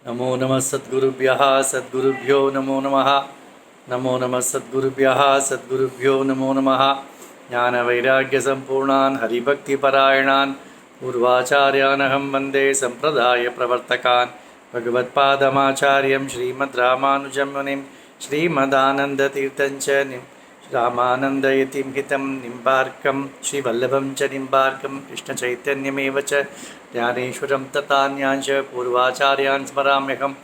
नमो नमः सद्गुरुभ्यः सद्गुरुभ्यो नमो नमः। नमो नमः सद्गुरुभ्यः सद्गुरुभ्यो नमो नमः। ज्ञानवैराग्यसम्पूर्णान् हरिभक्तिपरायणान् पूर्वाचार्यानहं वन्दे सम्प्रदायप्रवर्तकान् भगवत्पादमाचार्यं श्रीमद्रामानुजं मुनिं श्रीमदानन्दतीर्थं च रामानन्दयतिं हितं निम्बार्कं श्रीवल्लभं च निम्बार्कं कृष्णचैतन्यमेव च ज्ञानेश्वरं तथान्यांश पूर्वाचार्यान् स्मराम्यहम्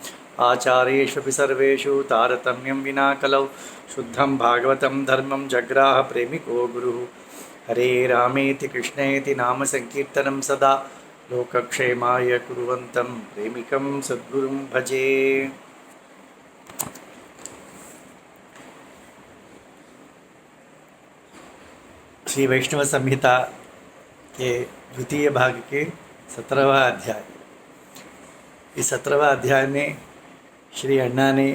आचार्येष्वपि सर्वेषु तारतम्यं विना कलौ शुद्धं भागवतं धर्मं जग्राह प्रेमिको गुरुः। हरे रामेति कृष्णेति नाम संकीर्तनं सदा लोकक्षेमाय कुर्वन्तं प्रेमिकं सद्गुरुं भजे। श्री वैष्णव संहिता के द्वितीय भाग के 17वां अध्याय। इस 17वां अध्याय में श्री अण्णा ने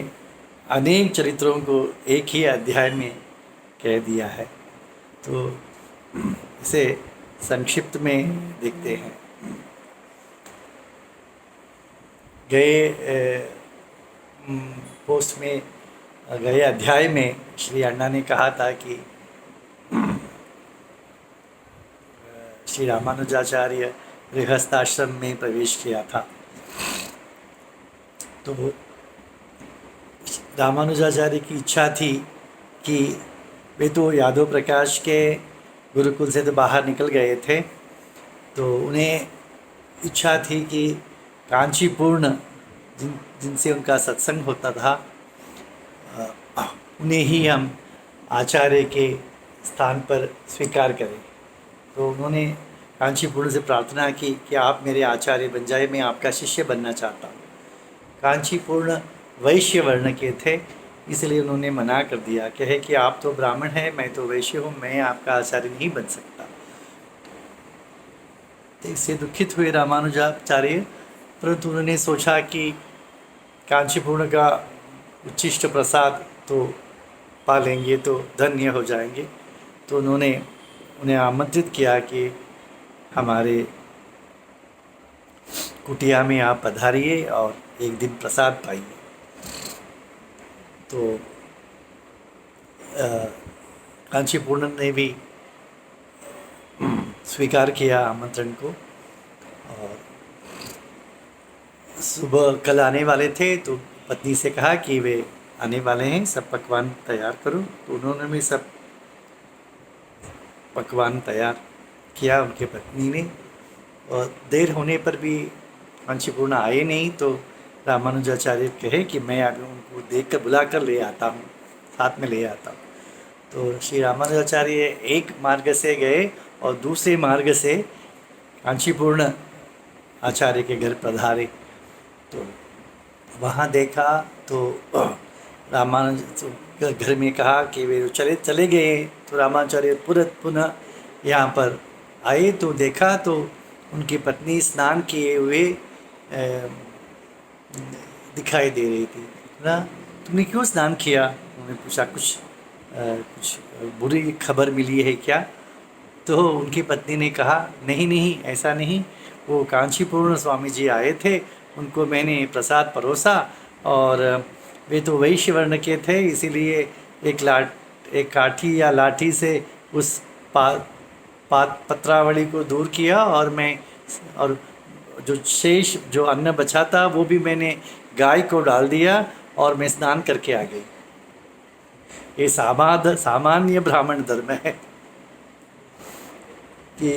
अनेक चरित्रों को एक ही अध्याय में कह दिया है, तो इसे संक्षिप्त में देखते हैं। गए पोस्ट में गए अध्याय में श्री अण्णा ने कहा था कि श्री रामानुजाचार्य गृहस्थाश्रम में प्रवेश किया था। तो रामानुजाचार्य की इच्छा थी कि वे तो यादव प्रकाश के गुरुकुल से तो बाहर निकल गए थे, तो उन्हें इच्छा थी कि कांचीपूर्ण जिनसे उनका सत्संग होता था उन्हें ही हम आचार्य के स्थान पर स्वीकार करें। तो उन्होंने कांचीपूर्ण से प्रार्थना की कि आप मेरे आचार्य बन जाए, मैं आपका शिष्य बनना चाहता हूँ। कांचीपूर्ण वैश्य वर्ण के थे, इसलिए उन्होंने मना कर दिया, कहे कि आप तो ब्राह्मण हैं, मैं तो वैश्य हूँ, मैं आपका आचार्य नहीं बन सकता। तो इससे दुखित हुए रामानुजाचार्य, परंतु उन्होंने सोचा कि कांचीपूर्ण का उच्छिष्ट प्रसाद तो पा लेंगे तो धन्य हो जाएंगे। तो उन्होंने उन्हें आमंत्रित किया कि हमारे कुटिया में आप पधारिए और एक दिन प्रसाद पाइए। तो कांचीपूर्ण ने भी स्वीकार किया आमंत्रण को, और सुबह कल आने वाले थे तो पत्नी से कहा कि वे आने वाले हैं, सब पकवान तैयार करो। तो उन्होंने भी सब पकवान तैयार किया उनके पत्नी ने, और देर होने पर भी कांचीपूर्ण आए नहीं। तो रामानुजाचार्य कहे कि मैं अभी उनको देख कर बुला कर ले आता हूँ, साथ में ले आता हूँ। तो श्री रामानुजाचार्य एक मार्ग से गए और दूसरे मार्ग से कांचीपूर्ण आचार्य के घर पधारे। तो वहाँ देखा तो रामानुज घर में कहा कि वे चले गए। तो रामानुजाचार्य पुनः यहाँ पर आए तो देखा तो उनकी पत्नी स्नान किए हुए दिखाई दे रही थी ना। तुमने क्यों स्नान किया? उन्होंने पूछा, कुछ बुरी खबर मिली है क्या? तो उनकी पत्नी ने कहा, नहीं ऐसा नहीं, वो कांचीपूर्ण स्वामी जी आए थे, उनको मैंने प्रसाद परोसा और वे तो वैश्य वर्ण के थे, इसीलिए एक काठी या लाठी से उस पत्रावली को दूर किया, और जो शेष जो अन्न बचा था वो भी मैंने गाय को डाल दिया और मैं स्नान करके आ गई। ये सामान्य ब्राह्मण धर्म है कि,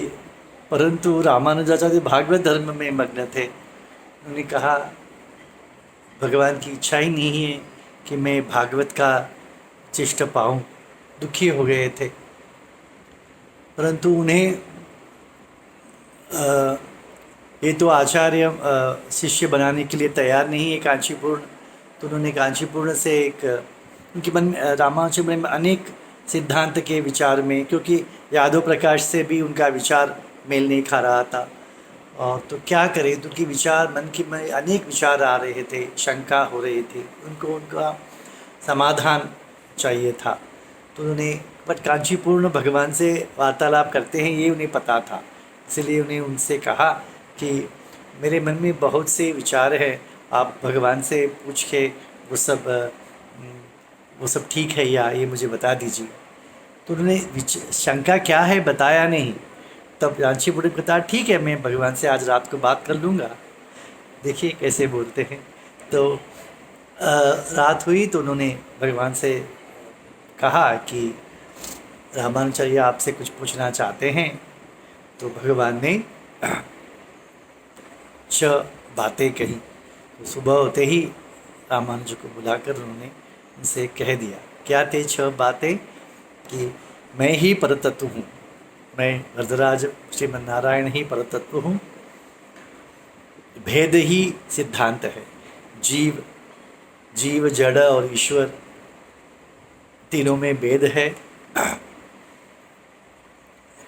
परंतु रामानुजाचार्य भागवत धर्म में मग्न थे। उन्होंने कहा भगवान की इच्छा ही नहीं है कि मैं भागवत का चिष्ट पाऊँ। दुखी हो गए थे, परंतु उन्हें ये तो आचार्य शिष्य बनाने के लिए तैयार नहीं है कांचीपूर्ण। तो उन्होंने कांचीपूर्ण से उनके मन रामानुजाचार्य में अनेक सिद्धांत के विचार में, क्योंकि यादव प्रकाश से भी उनका विचार मेल नहीं खा रहा था, और तो क्या करें, उनकी विचार मन में अनेक विचार आ रहे थे, शंका हो रही थी, उनका समाधान चाहिए था। तो उन्होंने बट कांचीपूर्ण भगवान से वार्तालाप करते हैं ये उन्हें पता था, इसलिए उन्हें उनसे कहा कि मेरे मन में बहुत से विचार हैं आप भगवान से पूछ के वो सब ठीक है या ये मुझे बता दीजिए। तो उन्होंने शंका क्या है बताया नहीं। तब कांची पुरोहित ने बताया ठीक है, मैं भगवान से आज रात को बात कर लूँगा। देखिए कैसे बोलते हैं। तो रात हुई तो उन्होंने भगवान से कहा कि रामानुचार्य आपसे कुछ पूछना चाहते हैं। तो भगवान ने 6 बातें कही। तो सुबह होते ही रामानुज को बुलाकर उन्होंने उनसे कह दिया। क्या थे 6 बातें? कि मैं ही परतत्व हूँ, मैं वरदराज श्रीमन्नारायण ही परतत्व हूँ। भेद ही सिद्धांत है, जीव जड़ और ईश्वर तीनों में भेद है।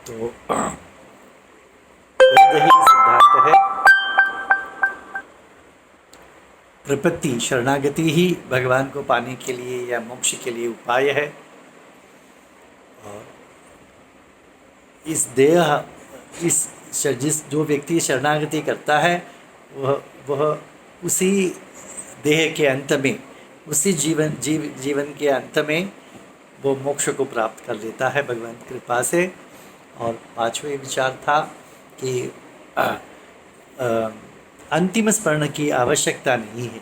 तो भेद ही सिद्धांत है। प्रपत्ति शरणागति ही भगवान को पाने के लिए या मोक्ष के लिए उपाय है। और जिस जो व्यक्ति शरणागति करता है वह उसी देह के अंत में, उसी जीवन के अंत में वो मोक्ष को प्राप्त कर लेता है भगवान की कृपा से। और 5वें विचार था कि अंतिम स्मरण की आवश्यकता नहीं है,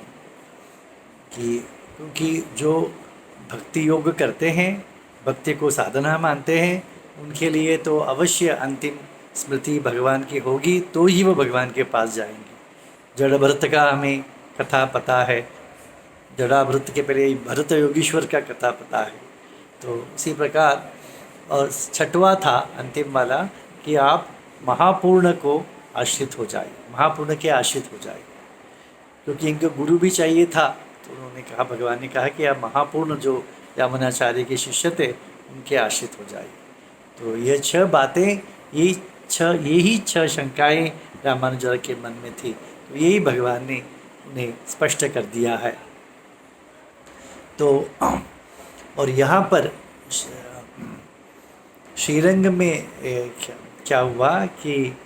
क्योंकि जो भक्ति योग करते हैं, भक्ति को साधना मानते हैं, उनके लिए तो अवश्य अंतिम स्मृति भगवान की होगी, तो ही वो भगवान के पास जाएंगे। जड़ भरत का हमें कथा पता है, जड़ा भरत के पहले भरत योगीश्वर का कथा पता है। तो उसी प्रकार और 6वां था अंतिम वाला कि आप महापूर्ण को आश्रित हो जाए, महापूर्ण के आश्रित हो जाए, क्योंकि इनको गुरु भी चाहिए था। तो उन्होंने कहा, भगवान ने कहा कि आप महापूर्ण जो यामुनाचार्य के शिष्य थे उनके आश्रित हो जाए। तो ये 6 बातें, यही 6 शंकाएँ रामानुजाचार्य के मन में थी। तो यही भगवान ने उन्हें स्पष्ट कर दिया है। तो और यहाँ पर श्रीरंग में क्या हुआ कि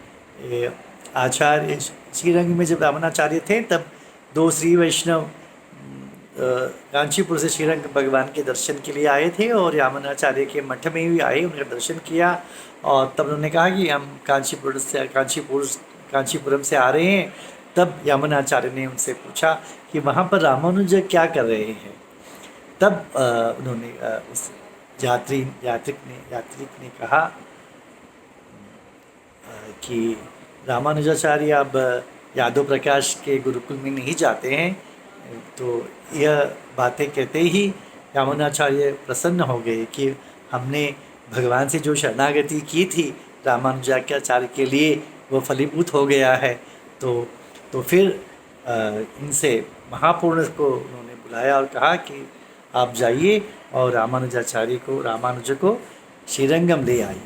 आचार्य श्रीरंग में जब रामानुजाचार्य थे तब 2 श्री वैष्णव कांचीपुर से श्रीरंग भगवान के दर्शन के लिए आए थे और यामुनाचार्य के मठ में भी आए, उनका दर्शन किया। और तब उन्होंने कहा कि हम कांचीपुरम से आ रहे हैं। तब यामुनाचार्य ने उनसे पूछा कि वहाँ पर रामानुज क्या कर रहे हैं। तब उन्होंने उस यात्रिक ने कहा कि रामानुजाचार्य अब यादव प्रकाश के गुरुकुल में नहीं जाते हैं। तो यह बातें कहते ही यामुनाचार्य प्रसन्न हो गए कि हमने भगवान से जो शरणागति की थी रामानुजाचार्य के लिए वो फलीभूत हो गया है। तो फिर इनसे महापूर्ण को उन्होंने बुलाया और कहा कि आप जाइए और रामानुज को श्रीरंगम ले आइए।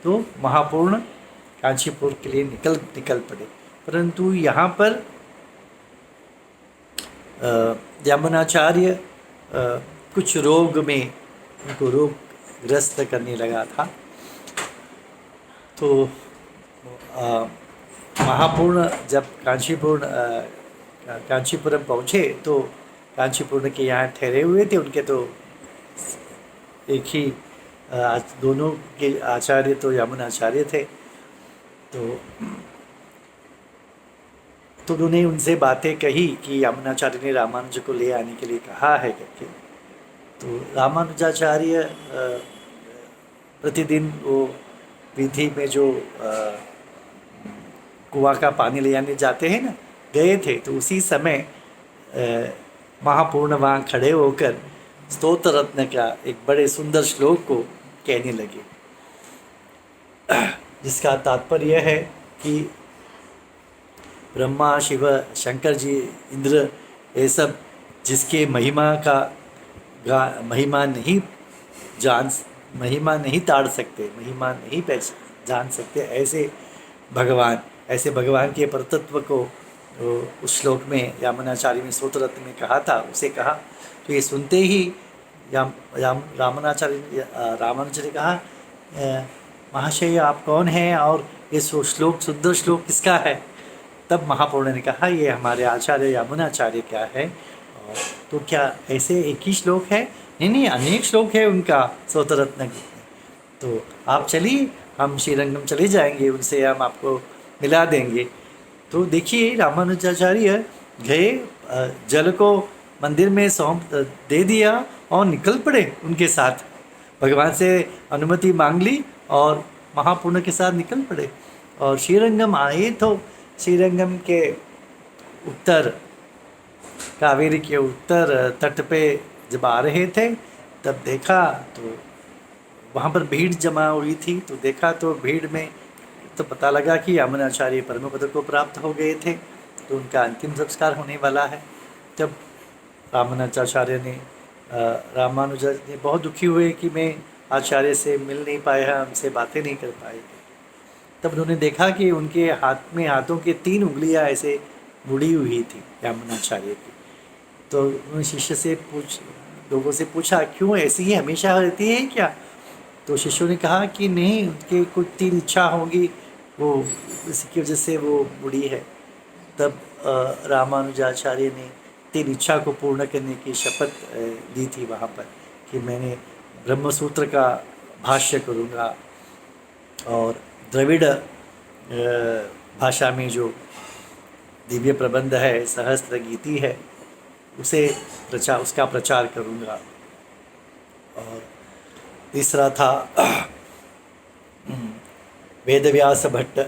तो महापूर्ण कांचीपुर के लिए निकल पड़े। परंतु यहाँ पर यामुनाचार्य कुछ रोग में उनको रोगग्रस्त करने लगा था। तो महापूर्ण जब कांचीपुरम पहुँचे तो कांचीपुरम के यहाँ ठहरे हुए थे। उनके तो एक ही दोनों के आचार्य तो यामुनाचार्य थे। तो उन्होंने उनसे बातें कही कि यामुनाचार्य ने रामानुज को ले आने के लिए कहा है करके। तो रामानुजाचार्य प्रतिदिन वो विधि में जो कुआं का पानी ले आने जाते हैं ना, गए थे। तो उसी समय महापूर्ण वहाँ खड़े होकर स्तोत्र रत्न का एक बड़े सुंदर श्लोक को कहने लगे, जिसका तात्पर्य है कि ब्रह्मा शिव शंकर जी इंद्र ये सब जिसके महिमा नहीं ताड़ सकते, महिमा नहीं जान सकते, ऐसे भगवान के परतत्व को उस श्लोक में यामुनाचार्य ने स्तोत्र रत्न में कहा था, उसे कहा। तो ये सुनते ही रामानुज ने कहा, महाशय आप कौन हैं और ये सुंदर श्लोक किसका है? तब महापूर्ण ने कहा ये हमारे आचार्य यामुनाचार्य क्या है, और तो क्या ऐसे एक ही श्लोक है? नहीं नहीं, अनेक श्लोक है उनका स्वतरत्न गीत में। तो आप चलिए, हम श्रीरंगम चले जाएंगे, उनसे हम आपको मिला देंगे। तो देखिए रामानुजाचार्य गए, जल को मंदिर में सौंप दे दिया और निकल पड़े उनके साथ, भगवान से अनुमति मांग ली और महापूर्ण के साथ निकल पड़े। और श्रीरंगम आए तो श्रीरंगम के उत्तर, कावेरी के उत्तर तट पे जब आ रहे थे तब देखा तो वहाँ पर भीड़ जमा हुई थी। तो देखा तो भीड़ में तो पता लगा कि यामुनाचार्य परम पद को प्राप्त हो गए थे, तो उनका अंतिम संस्कार होने वाला है। जब रामानुजाचार्य ने रामानुजन ने बहुत दुखी हुए कि मैं आचार्य से मिल नहीं पाया, हमसे बातें नहीं कर पाए, तब उन्होंने देखा कि उनके हाथ में, हाथों के 3 उंगलियां ऐसे मुड़ी हुई थी यामुनाचार्य की। तो उन्होंने शिष्य से लोगों से पूछा क्यों ऐसी ही हमेशा रहती है क्या? तो शिष्यों ने कहा कि नहीं, उनके कुछ 3 इच्छा होंगी, वो इसकी वजह से वो मुड़ी है। तब रामानुजाचार्य ने 3 इच्छा को पूर्ण करने की शपथ ली थी वहाँ पर कि मैंने ब्रह्मसूत्र का भाष्य करूँगा और द्रविड़ भाषा में जो दिव्य प्रबंध है, सहस्त्र गीति है, उसका प्रचार करूँगा। और तीसरा था वेदव्यास भट्ट,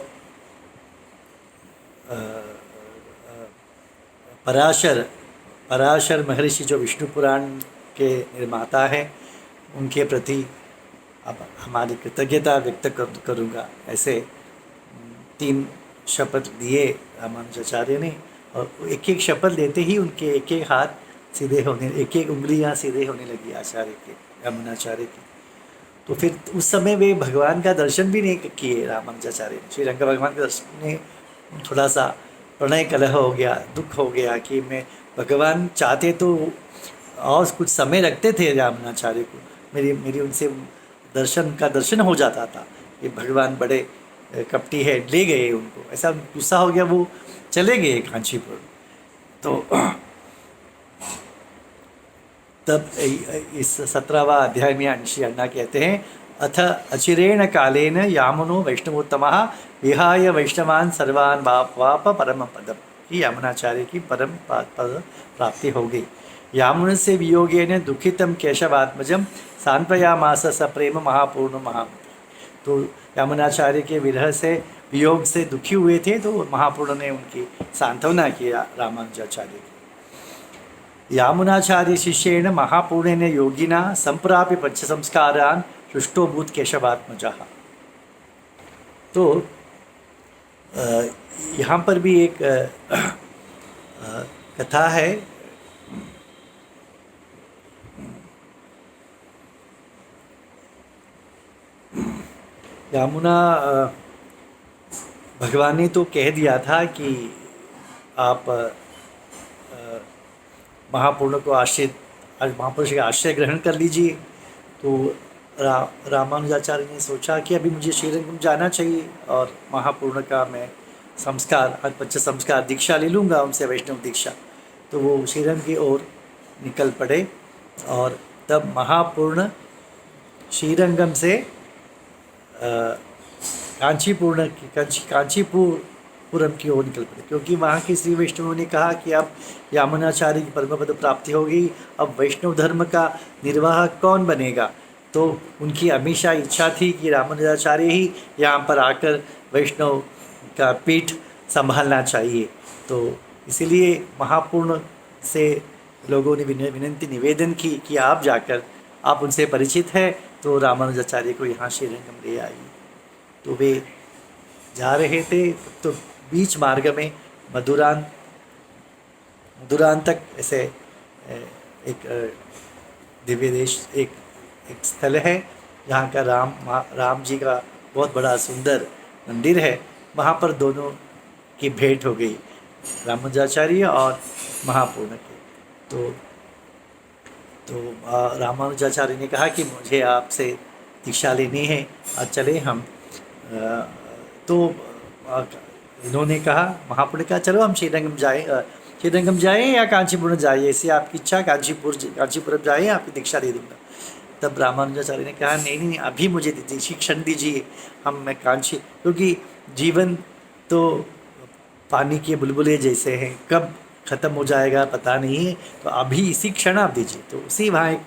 पराशर महर्षि जो विष्णु पुराण के निर्माता हैं, उनके प्रति अब हमारी कृतज्ञता व्यक्त करूँगा। ऐसे 3 शपथ लिए रामानुजाचार्य ने, और एक एक शपथ लेते ही उनके एक एक हाथ सीधे होने, एक एक उंगलियाँ सीधे होने लगी आचार्य के, यामुनाचार्य की। तो फिर उस समय वे भगवान का दर्शन भी नहीं किए रामानुजाचार्य ने। श्रीरंग भगवान के दर्शन में थोड़ा सा प्रणय कलह हो गया, दुख हो गया कि मैं, भगवान चाहते तो और कुछ समय रखते थे यामुनाचार्य को, मेरी उनसे दर्शन हो जाता था। ये भगवान बड़े कपटी है, ले गए उनको, ऐसा गुस्सा हो गया, वो चले गए कांचीपुर। तो तब इस 17वां अध्याय में अंशी अन्ना कहते हैं, अथ अचिरेण कालेन यामुनो वैष्णवोत्तमः विहाय वैष्णवान् सर्वान् वाप परम पदम, कि यामुनाचार्य की परम पद प्राप्ति हो गई। यामुन से वियोगेन दुखितम केशवात्मजम सांत्वयामास सप्रेम महापूर्ण महामति। तो यामुनाचार्य के विरह से, वियोग से दुखी हुए थे, तो महापूर्ण ने उनकी सांत्वना किया रामानुजाचार्य की। यामुनाचार्य शिष्येण महापूर्णेन योगिना संप्राप्य पंच संस्कारान् सृष्टो भूत केशवात्मजः। तो यहाँ पर भी एक कथा है। यामुना, भगवान ने तो कह दिया था कि आप महापूर्ण को महापुरुष का आश्रय ग्रहण कर लीजिए। तो रामानुजाचार्य ने सोचा कि अभी मुझे श्रीरंगम जाना चाहिए और महापूर्ण का मैं संस्कार, पंच संस्कार दीक्षा ले लूँगा उनसे, वैष्णव दीक्षा। तो वो श्रीरंग की ओर निकल पड़े, और तब महापूर्ण श्रीरंगम से कांचीपुरम की ओर निकल पड़े, क्योंकि वहाँ के श्री वैष्णवों ने कहा कि अब यामुनाचार्य की परम पद प्राप्ति होगी, अब वैष्णव धर्म का निर्वाह कौन बनेगा। तो उनकी हमेशा इच्छा थी कि रामानुजाचार्य ही यहाँ पर आकर वैष्णव का पीठ संभालना चाहिए। तो इसीलिए महापूर्ण से लोगों ने विनंती निवेदन की कि आप जाकर, आप उनसे परिचित हैं, तो रामानुजाचार्य को यहाँ श्रीरंगम ले आइए। तो वे जा रहे थे, तो बीच मार्ग में मधुरान तक ऐसे एक दिव्य देश, एक स्थल है जहाँ का राम जी का बहुत बड़ा सुंदर मंदिर है। वहाँ पर दोनों की भेंट हो गई, रामानुजाचार्य और महापूर्ण की। तो रामानुजाचार्य ने कहा कि मुझे आपसे दीक्षा लेनी है, आज चले हम। तो इन्होंने कहा, महाप्रभु ने कहा चलो हम श्रीरंगम जाएं या कांचीपुरम जाइए, ऐसी आपकी इच्छा, कांचीपुरम जाइए, आपकी दीक्षा दे दूंगा। तब रामानुजाचार्य ने कहा नहीं नहीं, अभी मुझे दीजिए, शिक्षण दीजिए, मैं कांची, क्योंकि जीवन तो पानी के बुलबुले जैसे हैं, कब खत्म हो जाएगा पता नहीं है, तो अभी इसी क्षण आप दीजिए। तो उसी वहाँ एक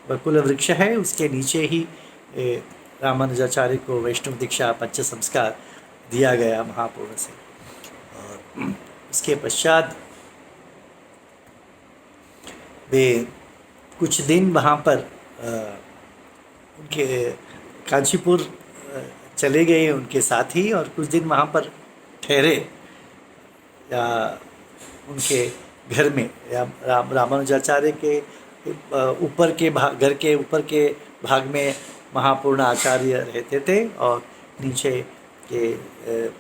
बकुल वृक्ष है, उसके नीचे ही रामानुजाचार्य को वैष्णव दीक्षा पंच संस्कार दिया गया महापूर्ण से। और उसके पश्चात वे कुछ दिन वहाँ पर उनके कांचीपुर चले गए उनके साथी, और कुछ दिन वहाँ पर ठहरे, या उनके घर में, या रामानुजाचार्य के ऊपर के भाग, घर के ऊपर के भाग में महापूर्ण आचार्य रहते थे, और नीचे के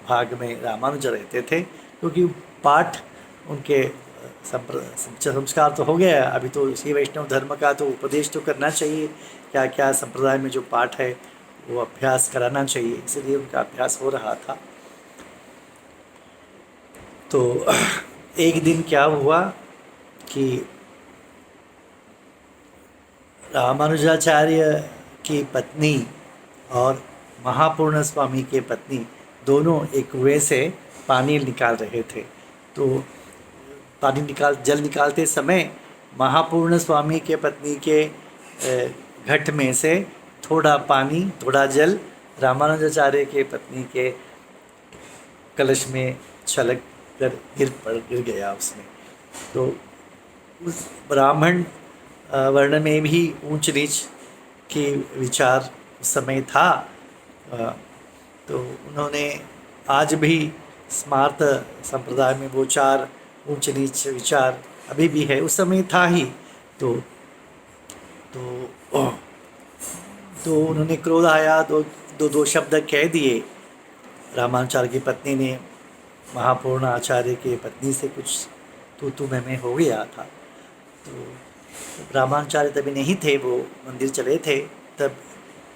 भाग में रामानुज रहते थे, क्योंकि पाठ उनके संस्कार तो हो गया, अभी तो इसी वैष्णव धर्म का तो उपदेश तो करना चाहिए, क्या क्या संप्रदाय में जो पाठ है वो अभ्यास कराना चाहिए, इसलिए उनका अभ्यास हो रहा था। तो एक दिन क्या हुआ कि रामानुजाचार्य की पत्नी और महापूर्ण स्वामी के पत्नी दोनों एक कुएं से पानी निकाल रहे थे। तो जल निकालते समय महापूर्ण स्वामी के पत्नी के घट में से थोड़ा पानी, थोड़ा जल रामानुजाचार्य के पत्नी के कलश में छलक कर गिर गया उसमें। तो उस ब्राह्मण वर्ण में भी ऊंच नीच की विचार उस समय था, तो उन्होंने आज भी स्मार्त संप्रदाय में वो चार ऊंच नीच विचार अभी भी है, उस समय था ही। तो उन्होंने क्रोध आया, दो शब्द कह दिए। रामानुजाचार्य की पत्नी ने महापूर्ण आचार्य के पत्नी से कुछ तू मैं हो गया था। तो रामानुजाचार्य तभी नहीं थे, वो मंदिर चले थे। तब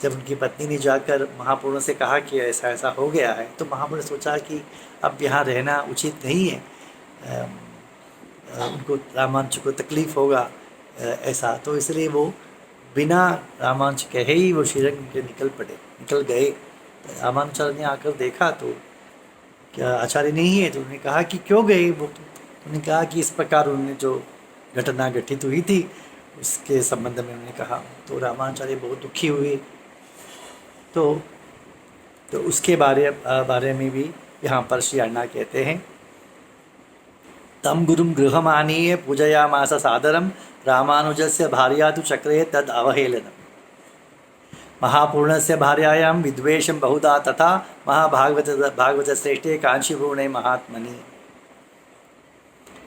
जब उनकी पत्नी ने जाकर महापूर्ण से कहा कि ऐसा ऐसा हो गया है, तो महापूर्ण ने सोचा कि अब यहाँ रहना उचित नहीं है, उनको रामानुज को तकलीफ़ होगा ऐसा, तो इसलिए वो बिना रामानुज कहे ही वो श्रीरंग के निकल गए। रामानुजाचार्य ने आकर देखा तो क्या आचार्य नहीं है, तो उन्होंने कहा कि क्यों गए वो, उन्होंने कहा कि इस प्रकार उन्होंने जो घटना घटित हुई थी उसके संबंध में उन्होंने कहा। तो रामानुजाचार्य बहुत दुखी हुए। तो उसके बारे में भी यहाँ पर श्री अण्णा कहते हैं, तम गुरुम गृहमानीय पूजयामास सादरम रामानुजस्य भार्या तु चक्रे तद अवहेलनम। महापूर्णस्य भार्यायां विद्वेषं बहुधा तथा भागवत श्रेष्ठे कांचीपूर्णे महात्मनि।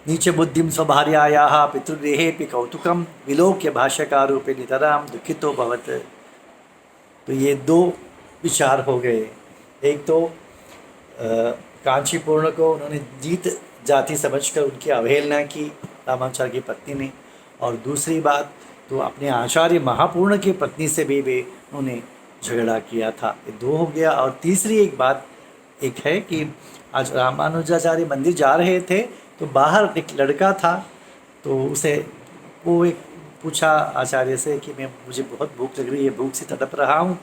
नीच बुद्धिं स्वभार्यायाः पितृगृहेऽपि कौतुकं विलोक्य भाष्यकारोपि नितरां दुखितो भवत्। तो ये दो विचार हो गए। एक तो कांचीपूर्ण को उन्होंने जीत जाति समझकर उनकी अवहेलना की रामानुजाचार्य की पत्नी ने, और दूसरी बात तो अपने आचार्य महापूर्ण की पत्नी से भी उन्होंने झगड़ा किया था। ये दो हो गया। और तीसरी एक बात एक है कि आज रामानुजाचार्य मंदिर जा रहे थे तो बाहर एक लड़का था, तो वो एक पूछा आचार्य से कि मुझे बहुत भूख लग रही है, भूख से तड़प रहा हूँ,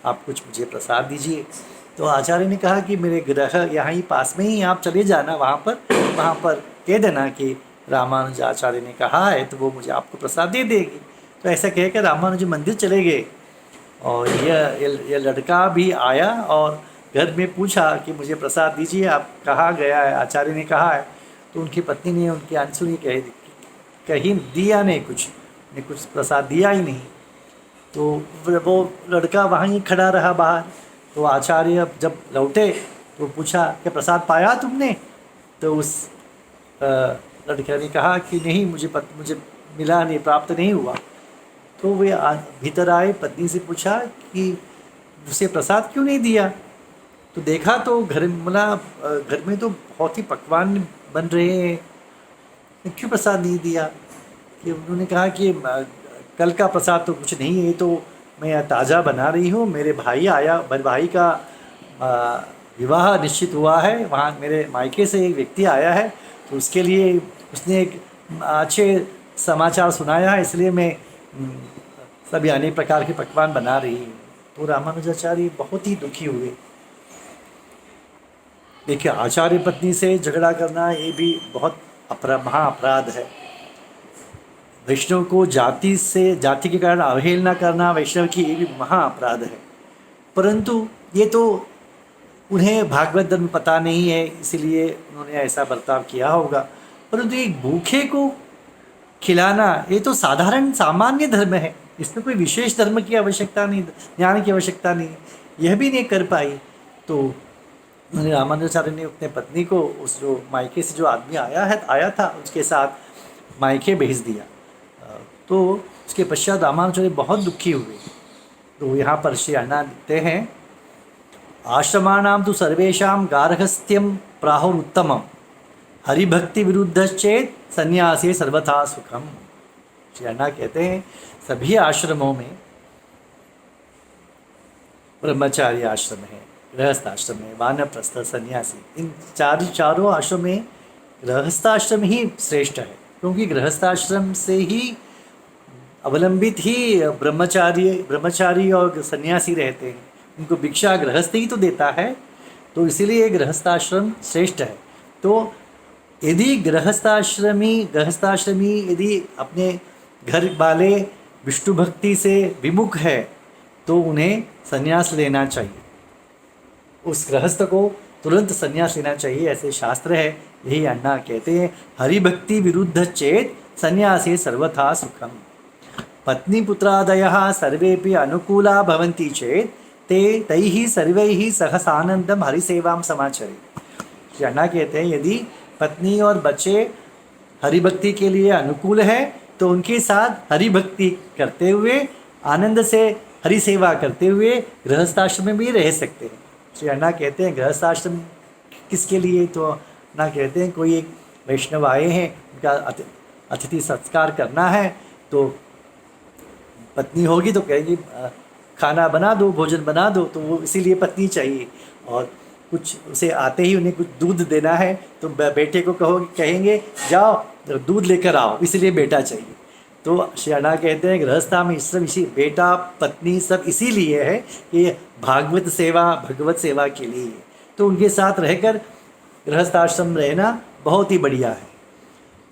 आप कुछ मुझे प्रसाद दीजिए। तो आचार्य ने कहा कि मेरे गृह यहाँ ही पास में ही, आप चले जाना वहाँ पर कह देना कि रामानुजाचार्य ने कहा है, तो वो मुझे आपको प्रसाद दे देगी। तो ऐसा कहकर रामानुज मंदिर चले गए, और यह लड़का भी आया और घर में पूछा कि मुझे प्रसाद दीजिए, आप कहाँ गया है, आचार्य ने कहा है। तो उनकी पत्नी ने उनकी अनसुनी कहीं दिया नहीं, कुछ प्रसाद दिया ही नहीं। तो वो लड़का वहाँ ही खड़ा रहा बाहर। तो आचार्य जब लौटे तो पूछा कि प्रसाद पाया तुमने? तो उस लड़के ने कहा कि नहीं, मुझे मिला नहीं, प्राप्त नहीं हुआ। तो वे भीतर आए, पत्नी से पूछा कि उसे प्रसाद क्यों नहीं दिया? तो देखा तो घर में तो बहुत ही पकवान बन रहे हैं, क्यों प्रसाद नहीं दिया? कि उन्होंने कहा कि कल का प्रसाद तो कुछ नहीं है, तो मैं ताज़ा बना रही हूँ, मेरे भाई का विवाह निश्चित हुआ है, वहाँ मेरे मायके से एक व्यक्ति आया है, तो उसके लिए उसने एक अच्छे समाचार सुनाया है, इसलिए मैं सभी अनेक प्रकार के पकवान बना रही हूँ। तो रामानुजाचार्य बहुत ही दुखी हुए। देखिए, आचार्य पत्नी से झगड़ा करना ये भी बहुत महा अपराध है। वैष्णव को जाति के कारण अवहेलना करना वैष्णव की ये भी महा अपराध है। परंतु ये तो उन्हें भागवत धर्म पता नहीं है, इसलिए उन्होंने ऐसा बर्ताव किया होगा। परंतु एक भूखे को खिलाना ये तो साधारण सामान्य धर्म है, इसमें कोई विशेष धर्म की आवश्यकता नहीं, ज्ञान की आवश्यकता नहीं। यह भी नहीं कर पाई तो उन्होंने रामानुजाचार्य ने अपने पत्नी को उस जो मायके से जो आदमी आया था उसके साथ मायके भेज दिया। तो उसके पश्चात रामानुजाचार्य बहुत दुखी हुए। तो यहाँ पर श्री अण्णा लिखते हैं, आश्रमाणां तु सर्वेषां गार्हस्थ्यं प्राहुरुत्तमं हरिभक्ति विरुद्धश्चेत सन्यासी सर्वथा सुखम। श्री अण्णा कहते हैं सभी आश्रमों में, ब्रह्मचारी आश्रम है, गृहस्थ आश्रम है, वानप्रस्थ, सन्यासी, इन चारों आश्रम में गृहस्थाश्रम ही श्रेष्ठ है, क्योंकि गृहस्थाश्रम से ही अवलंबित ही ब्रह्मचारी और सन्यासी रहते हैं। उनको भिक्षा गृहस्थ ही तो देता है, तो इसीलिए गृहस्थाश्रम श्रेष्ठ है। तो यदि गृहस्थाश्रमी यदि अपने घर वाले विष्णु भक्ति से विमुख है तो उन्हें संन्यास लेना चाहिए, उस गृहस्थ को तुरंत संन्यास लेना चाहिए, ऐसे शास्त्र है। यही अण्णा कहते हैं, हरिभक्ति विरुद्ध चेत संन्यासे सर्वथा सुखम। पत्नी पुत्रादयः सर्वेपि अनुकूला भवन्ति चेत ते तैः सर्वैः सह सानंदम हरिसेवां समाचरेत्। श्री अण्णा कहते हैं यदि पत्नी और बच्चे हरिभक्ति के लिए अनुकूल है तो उनके साथ हरिभक्ति करते हुए आनंद से हरि सेवा करते हुए गृहस्थाश्रम में भी रह सकते हैं। श्री अण्णा कहते हैं गृहस्थाश्रम किसके लिए, तो अण्णा कहते हैं कोई एक वैष्णव आए हैं, उनका अतिथि संस्कार करना है, तो पत्नी होगी तो कहेगी खाना बना दो, भोजन बना दो, तो वो इसीलिए पत्नी चाहिए। और कुछ उसे आते ही उन्हें कुछ दूध देना है तो बेटे को कहेंगे जाओ दूध लेकर आओ, इसलिए बेटा चाहिए। तो श्री अण्णा कहते हैं गृहस्था में सब इसी बेटा पत्नी सब इसीलिए है कि भागवत सेवा भगवत सेवा के लिए, तो उनके साथ रहकर गृहस्थाश्रम रहना बहुत ही बढ़िया है।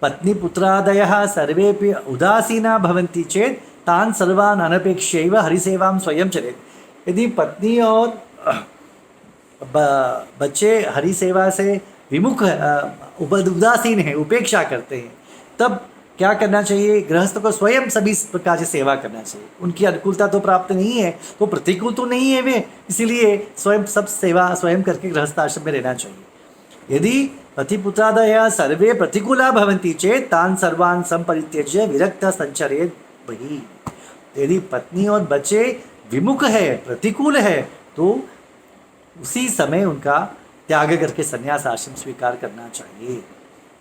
पत्नी पुत्रादयः सर्वेपि उदासीना भवन्ति चेत तान सर्वान् अनपेक्ष्यैव हरिसेवां स्वयं चरेत्। यदि पत्नी और बच्चे हरि सेवा से विमुख उदासीन हैं, उपेक्षा करते हैं, तब क्या करना चाहिए, गृहस्थ को स्वयं सभी प्रकार से सेवा करना चाहिए। उनकी अनुकूलता तो प्राप्त नहीं है, तो प्रतिकूल तो नहीं है वे, इसीलिए स्वयं सब सेवा स्वयं करके गृहस्थ आश्रम में रहना चाहिए। यदि पतिपुत्रादयः सर्वे प्रतिकूला भवन्ति चेत तान सर्वान् संपरित्यज्य विरक्त संचरेत् बहिः। यदि पत्नी और बच्चे विमुख है, प्रतिकूल है, तो उसी समय उनका त्याग करके संन्यास आश्रम स्वीकार करना चाहिए।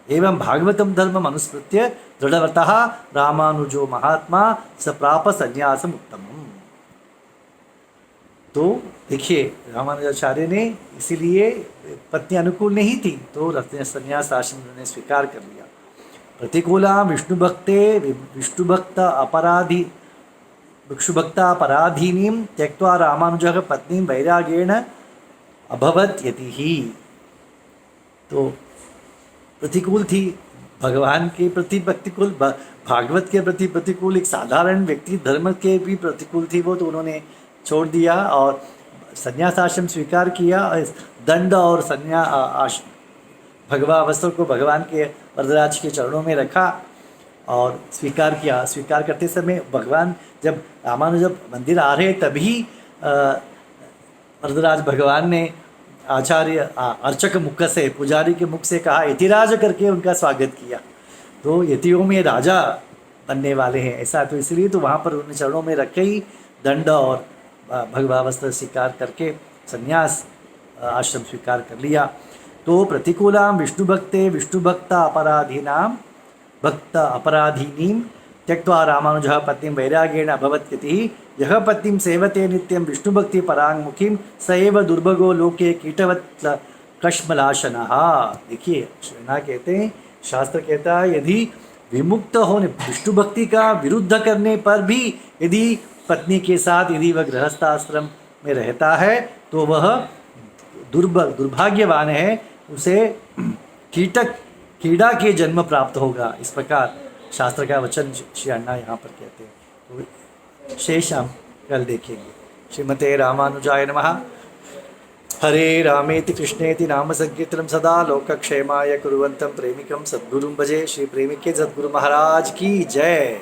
एवं भागवतम धर्म अनुस्मृत्य दृढ़व्रतः रामानुजो महात्मा स प्राप संन्यासम उत्तमम्। तो देखिए रामानुजाचार्य ने इसीलिए पत्नी अनुकूल नहीं थी तो संन्यास आश्रम ने स्वीकार कर लिया। प्रतिकूला विष्णुभक्ता अपराधीनीं त्यक्त्वा रामानुजः पत्नीं वैराग्येण अभवत् यतिः। तो प्रतिकूल थी, भगवान के प्रति प्रतिकूल, भागवत के प्रति प्रतिकूल, एक साधारण व्यक्ति धर्म के भी प्रतिकूल थी वो, तो उन्होंने छोड़ दिया और संन्यास आश्रम स्वीकार किया। दंड और भगवा वस्त्र को भगवान के वरदराज के चरणों में रखा और स्वीकार किया। स्वीकार करते समय भगवान जब रामानुज मंदिर आ रहे तभी वरदराज भगवान ने आचार्य अर्चक मुख से, पुजारी के मुख से कहा यतिराज करके उनका स्वागत किया। तो यतियों में राजा बनने वाले हैं ऐसा, तो इसलिए तो वहाँ पर उन्हें चरणों में रख के ही दंड और भगवा वस्त्र स्वीकार करके संन्यास आश्रम स्वीकार कर लिया। तो प्रतिकूलां विष्णुभक्ता अपराधीनीं त्यक्त्वा रामानुजः पत्नीं वैराग्येण अभवत् यतिः यः पत्नीं सेवते नित्यं विष्णुभक्ति पराङ्मुखीं स एव दुर्भगो लोके कीटवत् कश्मलाशनः। देखिए श्रीना कहते हैं, शास्त्र कहता है यदि विमुक्त होने, विष्णु भक्ति का विरुद्ध करने पर भी यदि पत्नी के साथ यदि वह गृहस्थाश्रम में रहता है तो वह दुर्भाग्यवान है, उसे कीड़ा के जन्म प्राप्त होगा। इस प्रकार शास्त्र का वचन श्री अण्णा यहाँ पर कहते हैं। तो शेष हम कल देखेंगे। श्रीमते रामानुजाय नमः। हरे रामेति कृष्णेति नाम संकीर्तनं सदा लोकक्षेमाय कुर्वन्तं प्रेमिकं सद्गुरुं भजे। श्री प्रेमिके सद्गुरु महाराज की जय।